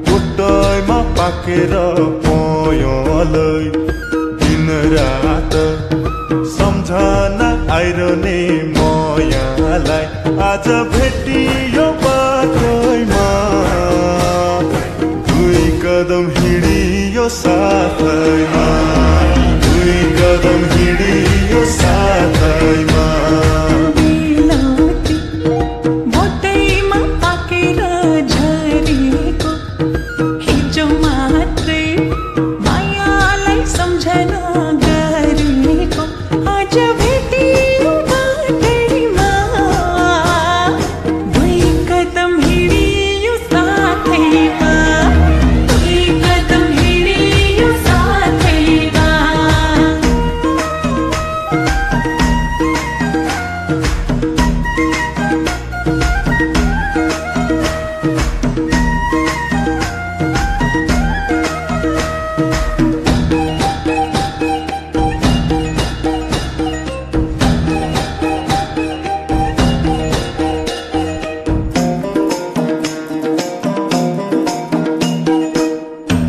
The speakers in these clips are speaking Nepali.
बुट्टैमा पाकेर पयलै दिन रात सम्झना आइरहने मायालाई आज भेटियो बाटैमा दुई कदम हिँडियो साथैमा दुई कदम हिँडियो साथैमा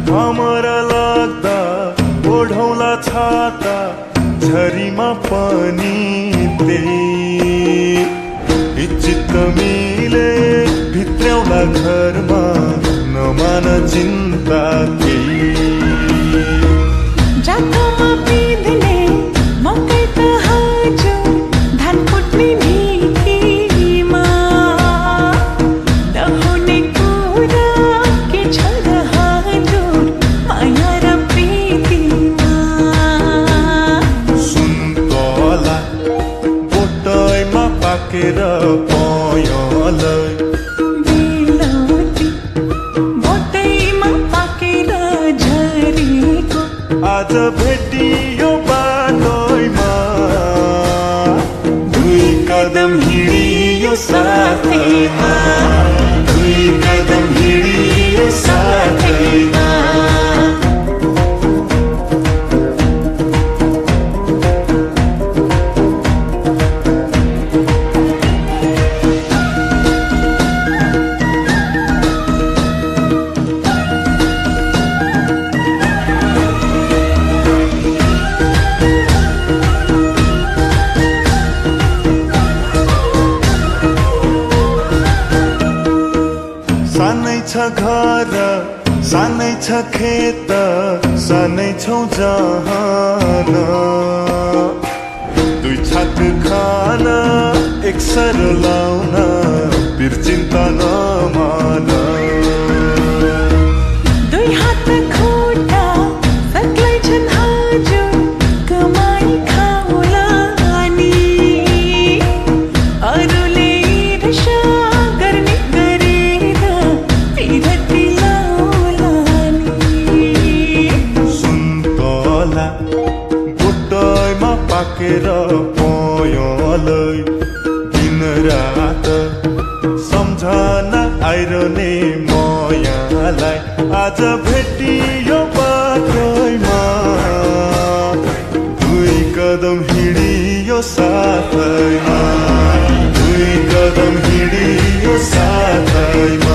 हमरा लाग्दा ओढौला छाता झरीमा पनि त्यही चित्त मिले भित्र्याउला घरमा नमान चिन्ता केही जातोमा पिँध्ने मकै त हजुर धान फुट्ने ढिकीमा नहुने कुरा के छ र हजुर माया र प्रीतिमा सुन्तला बोटैमा पाकेर पयलै बिलौती बोटैमा पाकेर झरेको आज भेटियो बाटैमा दुई कदम हिँडियो साथैमा दुई कदम हिँडियो साथैमा सानै छ घर सानै छ खेत सानै छौ जहान दुई छाक खान एक सर लाउन पिर चिन्ता नमान दुई हात खुट्टा सक्लै छन् हजुर कमाई खाउला नि अरूले ईर्ष्या गर्ने गरेर पिरती लाउला नि सुन्तला बुट्टैमा पाकेर पयलै दिन रात सम्झना आइरहने मायालाई आज भेटियो बाटैमा दुई कदम हिँडियो साथैमा दुई कदम हिँडियो साथैमा